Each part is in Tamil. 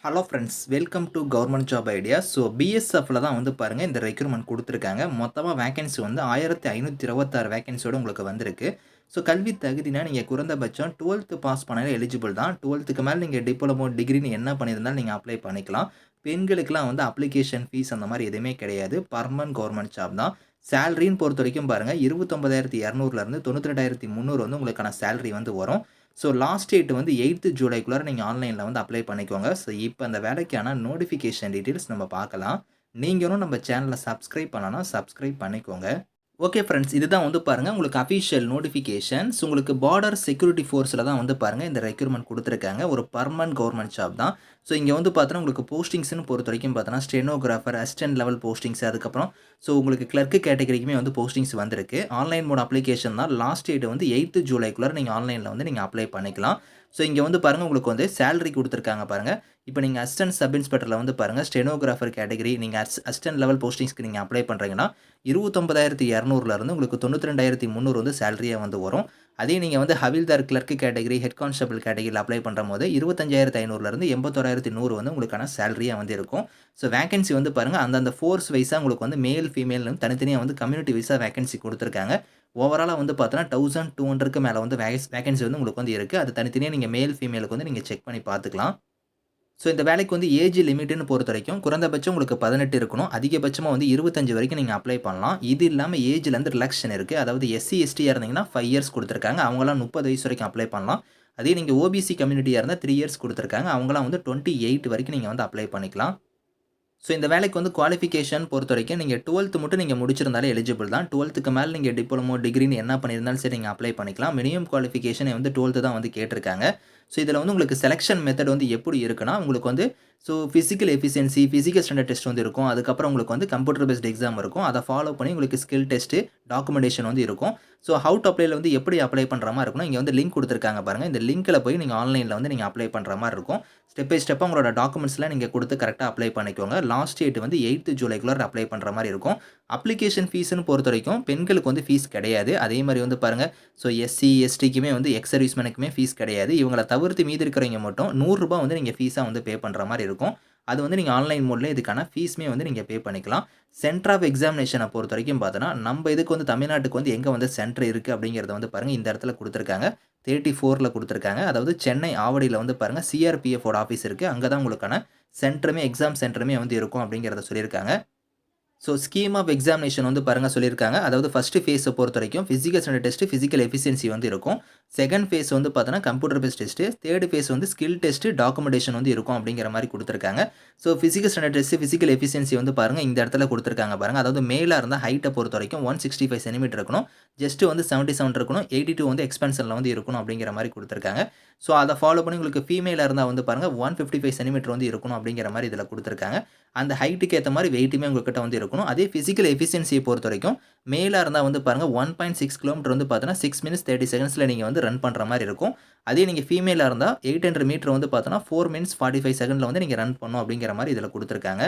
Hello friends, welcome to government job idea. So பிஎஸ்எஃப்ல தான் வந்து பாருங்க இந்த ரெக்ரூட்மெண்ட் குடுத்துருக்காங்க. மொத்தமா வேக்கன்சி வந்து 1526 வேக்கன்சியோட உங்களுக்கு வந்திருக்கு. ஸோ கல்வி தகுதினா நீங்க குறைந்தபட்சம் 12th பாஸ் பண்ணாலே எலிஜிபிள் தான். 12க்கு மேல நீங்க டிப்ளமோ, டிகிரின்னு என்ன பண்ணியிருந்தாலும் நீங்க அப்ளை பண்ணிக்கலாம். பெண்களுக்குலாம் வந்து அப்ளிகேஷன் ஃபீஸ் அந்த மாரி எதுவுமே கிடையாது. பெர்மனன்ட் கவர்மெண்ட் ஜாப் தான். சேலரின்னு பொறுத்தவரைக்கும் பாருங்க 29,200லேருந்து 92,300 வந்து உங்களுக்கான சேலரி வந்து வரும். ஸோ லாஸ்ட் டேட் வந்து 8th ஜூலைக்குள்ளார நீங்க ஆன்லைன்ல வந்து அப்ளை பண்ணிக்கோங்க. ஸோ இப்ப அந்த வேலைக்கான நோட்டிஃபிகேஷன் டீட்டெயில்ஸ் நம்ம பார்க்கலாம். நீங்க இன்னும் நம்ம சேனல சப்ஸ்கிரைப் பண்ணலனா சப்ஸ்கிரைப் பண்ணிக்கோங்க. ஓகே ஃப்ரெண்ட்ஸ், இதுதான் வந்து பாருங்க உங்களுக்கு அஃபிஷியல் நோட்டிஃபிகேஷன்ஸ். உங்களுக்கு பார்டர் செக்யூரிட்டி ஃபோர்ஸ்ல தான் வந்து பாருங்க இந்த ரெக்ரூட்மெண்ட் குடுத்துருக்காங்க. ஒரு பெர்மனன்ட் கவர்மெண்ட் ஜாப் தான். ஸோ இங்க வந்து பார்த்தீங்கன்னா உங்களுக்கு போஸ்டிங்ஸ்ன்னு பொறுத்தவரைக்கும் பார்த்தீங்கன்னா ஸ்டெனோகிராஃபர், அசிஸ்டன்ட் லெவல் போஸ்டிங்ஸ், அதுக்கப்புறம் ஸோ உங்களுக்கு கிளர்க் கேட்டகரிக்குமே வந்து போஸ்டிங்ஸ் வந்திருக்கு. ஆன்லைன் மோட் அப்ளிகேஷன் தான். லாஸ்ட் டேட் வந்து 8th ஜூலைக்குள்ளார நீங்க ஆன்லைன்ல வந்து நீங்க அப்ளை பண்ணிக்கலாம். ஸோ இங்க வந்து பாருங்க உங்களுக்கு வந்து சேலரி குடுத்துருக்காங்க பாருங்க. இப்ப நீங்க அசிஸ்டன்ட் சப் இன்ஸ்பெக்டர்ல வந்து பாருங்க ஸ்டெனோகிராஃபர் கேட்டகரி நீங்க அசிஸ்டன்ட் லெவல் போஸ்டிங்ஸ்க்கு நீங்க அப்ளை பண்றீங்கன்னா 29,200லேருந்து உங்களுக்கு 92,300 வந்து சேலரியா வந்து வரும். அதே நீங்க வந்து havildar clerk category, head constable கேட்டகரில அப்ளை பண்ணும்போது 25,500லேருந்து 81,100 வந்து உங்களுக்கான சேலரியா வந்து இருக்கும். ஸோ வேக்கன்சி வந்து பாருங்க அந்தந்த ஃபோர்ஸ் வைஸா உங்களுக்கு வந்து மேல், ஃபீமேல்னு தனித்தனியா வந்து கம்யூனிட்டி வைஸா வேக்கன்சி குடுத்துருக்காங்க. ஓவராலா வந்து பார்த்தோன்னா 1200க்கு மேல வந்து வேக்கன்சி வந்து உங்களுக்கு வந்து இருக்கு. அது தனித்தனியா நீங்க மேல், ஃபீமேலுக்கு வந்து நீங்க செக் பண்ணி பார்த்துக்கலாம். ஸோ இந்த வேலைக்கு வந்து ஏஜ் லிமிட்ன்னு பொறுத்தவரைக்கும் குறைந்தபட்சம் உங்களுக்கு 18 இருக்கணும். அதிகபட்சமா வந்து 25 வரைக்கும் நீங்க அப்ளை பண்ணலாம். இது இல்லாம ஏஜ்ல இருந்து ரிலாக்சேஷன் இருக்கு. அதாவது எஸ்சி, எஸ்டியா இருந்தீங்கன்னா 5 இயர்ஸ் குடுத்துருக்காங்க. அவங்கலாம் 30 வயசு வரைக்கும் அப்ளை பண்ணலாம். அதே நீங்க ஓபிசி கம்யூனிட்டியா இருந்தா 3 இயர்ஸ் குடுத்துருக்காங்க. அவங்கலாம் வந்து 28 வரைக்கும் நீங்க வந்து அப்ளை பண்ணிக்கலாம். ஸோ இந்த வேலைக்கு வந்து குவாலிஃபிகேஷன் பொறுத்தவரைக்கும் நீங்க 12th மட்டும் நீங்க முடிச்சிருந்தாலே எலிஜிபிள் தான். 12க்கு மேல நீங்க டிப்ளமோ, டிகிரின்னு என்ன பண்ணியிருந்தாலும் சரி நீங்க அப்ளை பண்ணிக்கலாம். மினிமம் குவாலிஃபிகேஷனே வந்து 12th தான் வந்து கேட்டிருக்காங்க. ஸோ இதில வந்து உங்களுக்கு செலக்ஷன் மெத்தட் வந்து எப்படி இருக்குன்னா, உங்களுக்கு வந்து so physical efficiency, physical standard test வந்து இருக்கும். அதுக்கப்புறம் உங்களுக்கு வந்து கம்ப்யூட்டர் பேஸ்ட் எக்ஸாம் இருக்கும். அத ஃபாலோ பண்ணி உங்களுக்கு ஸ்கில் டெஸ்ட், டாக்குமெண்டேஷன் வந்து இருக்கும். ஸோ ஹவ் டூ அப்ளைல வந்து எப்படி அப்ளை பண்ற மாரி இருக்கும்னா, இங்க வந்து லிங்க் குடுத்துருக்காங்க பாருங்க. இந்த லிங்க்ல போய் நீங்க ஆன்லைன்ல வந்து நீங்க அப்ளை பண்ற மாரி இருக்கும். ஸ்டெப் பை ஸ்டெப்பா உங்களோட டாக்குமெண்ட்ஸ்லாம் நீங்க குடுத்து கரெக்ட்டா அப்ளை பண்ணிக்கோங்க. லாஸ்ட் டேட் வந்து 8th ஜூலைக்குள்ளார அப்ளை பண்ற மாரி இருக்கும். அப்ளிகேஷன் ஃபீஸ்ன்னு பொறுத்தவரைக்கும் பெண்களுக்கு வந்து ஃபீஸ் கிடையாது. அதே மாரி வந்து பாருங்க, ஸோ எஸ்சி, எஸ்டிக்குமே வந்து எக்ஸ் சர்வீஸ்மேனுக்குமே ஃபீஸ் கிடையாது. இவங்கள தவிர்த்து மீதி இருக்கிறவங்க மட்டும் ரூ. 100 வந்து நீங்க ஃபீஸா வந்து பே பண்ற மாரி இருக்கும். அது வந்து நீங்க ஆன்லைன் மோட்ல இதுக்கான ஃபீஸ்மே வந்து நீங்க பே பண்ணிக்கலாம். சென்டர் ஆஃப் எக்ஸாமினேஷன பொறுத்தவரைக்கும் பார்த்தோன்னா, நம்ப இதுக்கு வந்து தமிழ்நாட்டுக்கு வந்து எங்க வந்து சென்டர் இருக்கு அப்படிங்கிறத வந்து பாருங்க இந்த இடத்துல குடுத்துருக்காங்க. 34ல குடுத்துருக்காங்க. அதாவது சென்னை ஆவடியில வந்து பாருங்க சிஆர்பிஎஃப் ஓட ஆஃபீஸ் இருக்கு. அங்க தான் உங்களுக்கான சென்டருமே, எக்ஸாம் சென்டருமே வந்து இருக்கும் அப்படிங்கிறத சொல்லியிருக்காங்க. ஸோ ஸ்கீம் ஆஃப் எக்ஸாமினேஷன் வந்து பாருங்க சொல்லியிருக்காங்க. அதாவது ஃபர்ஸ்ட் ஃபேஸ பொறுத்தவரைக்கும் physical standard test, physical efficiency வந்து இருக்கும். செகண்ட் ஃபேஸ் வந்து பார்த்தோன்னா computer based test. Third face வந்து ஸ்கில் டெஸ்ட், டாக்குமெண்டேஷன் வந்து இருக்கும் அப்படிங்கிற மாரி குடுத்துருக்காங்க. So physical standard test, physical efficiency வந்து பாருங்க இந்த இடத்துல குடுத்துருக்காங்க பாருங்க. அதாவது மேலா இருந்தா ஹைட்ட பொறுத்தவரைக்கும் 165 சென்டிமீட்டர் இருக்கணும். செஸ்ட் வந்து 77 இருக்கணும். 82 வந்து எக்ஸ்பான்ஷன்ல வந்து இருக்கணும் அப்படிங்கிற மாரி குடுத்துருக்காங்க. ஸோ அத ஃபாலோ பண்ணி உங்களுக்கு ஃபீமேலா இருந்தா வந்து பாருங்க 155 சென்டிமீட்டர் வந்து இருக்கணும் அப்படிங்கிற மாரி இதில குடுத்துருக்காங்க. அந்த ஹைட்டுக்கு ஏத்த மாரி வெயிட்டுமே உங்ககிட்ட வந்து இருக்கணும். அதே பிசிக்கல் எஃபிஷியன்சிய பொறுத்தவரைக்கும் மேலா இருந்தா வந்து பாருங்க 1.6 கிலோமீட்டர் வந்து பார்த்தோன்னா 6 மினிட்ஸ் 30 செகண்ட்ஸ்ல நீங்க வந்து ரன் பண்ற மாரி இருக்கும். அதே நீங்க ஃபீமேலா இருந்தா 800 மீட்டர் வந்து பார்த்தோன்னா 4 மினிட்ஸ் 45 செகண்ட்ல வந்து நீங்க ரன் பண்ணணும் அப்படிங்கிற மாரி இதில குடுத்துருக்காங்க.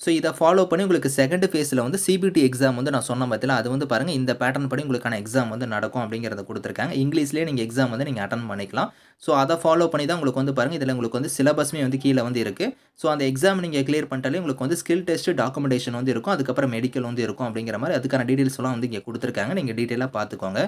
ஸோ இத ஃபாலோ பண்ணி உங்களுக்கு செகண்ட் ஃபேஸ்ல வந்து சிபிடி எக்ஸாம் வந்து நான் சொன்னேன் பார்த்தீங்களா, அது வந்து பாருங்க இந்த பேட்டர்ன் படி உங்களுக்கான எக்ஸாம் வந்து நடக்கும் அப்படிங்கிறத குடுத்துருக்காங்க. இங்கிலீஷ்லயே நீங்க எக்ஸாம் வந்து நீங்க அட்டெண்ட் பண்ணிக்கலாம். ஸோ அத ஃபாலோ பண்ணி தான் உங்களுக்கு வந்து பாருங்க, இதில உங்களுக்கு வந்து சிலபஸ்மே வந்து கீழ வந்து இருக்கு. ஸோ அந்த எக்ஸாம் நீங்க கிளியர் பண்ணிட்டாலே உங்களுக்கு வந்து ஸ்கில் டெஸ்ட், டாக்குமெண்டேஷன் வந்து இருக்கும். அதுக்கப்புறம் மெடிக்கல் வந்து இருக்கும் அப்படிங்கிற மாரி அதுக்கான டீட்டெயில்ஸ்லாம் வந்து இங்க குடுத்துருக்காங்க. நீங்க டீட்டெயிலா பார்த்துக்கோங்க.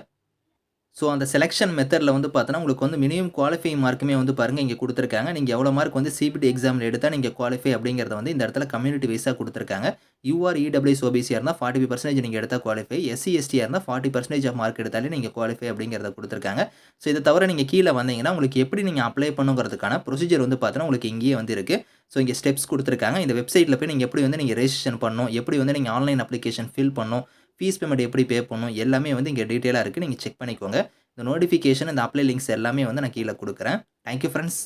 ஸோ அந்த செலக்ஷன் மெத்தட்ல வந்து பார்த்தோன்னா, உங்களுக்கு வந்து மினிமம் குவாலிஃபையிங் மார்க்குமே வந்து பாருங்க இங்க குடுத்துருக்காங்க. நீங்க எவ்வளோ மார்க் வந்து சிபிடி எக்ஸாம்ல எடுத்தா நீங்க குவாலிஃபை அப்படிங்கிறத வந்து இந்த இடத்துல கம்யூனிட்டி வைஸா குடுத்துருக்காங்க. யூஆர், இடபிள்யூஎஸ், ஓபிசியா இருந்தா 45% நீங்க எடுத்தா குவாலிஃபை. எஸ்சி, எஸ்டியா இருந்தா 40% ஆஃப் மார்க் எடுத்தாலே நீங்க குவாலிஃபை அப்படிங்கிறத குடுத்துருக்காங்க. ஸோ இத தவிர நீங்க கீழ வந்தீங்கன்னா, உங்களுக்கு எப்படி நீங்க அப்ளை பண்ணணுங்கிறதுக்கான ப்ரொசீஜர் வந்து பார்த்தோன்னா, உங்களுக்கு இங்கேயே வந்து இருக்கு. ஸோ இங்க ஸ்டெப்ஸ் குடுத்துருக்காங்க. இந்த வெப்சைட்ல போய் நீங்க எப்படி வந்து நீங்க ரெஜிஸ்ட்ரேஷன் பண்ணணும், எப்படி வந்து நீங்க ஆன்லைன் அப்ளிகேஷன் ஃபில் பண்ணணும், ஃபீஸ் பேமெண்ட் எப்படி பே பண்ணணும், எல்லாமே வந்து இங்க டீட்டெயிலா இருக்கு. நீங்க செக் பண்ணிக்கோங்க. இந்த நோட்டிஃபிகேஷன், இந்த அப்ளை லிங்க்ஸ் எல்லாமே வந்து நான் கீழ குடுக்குறேன். Thank you friends.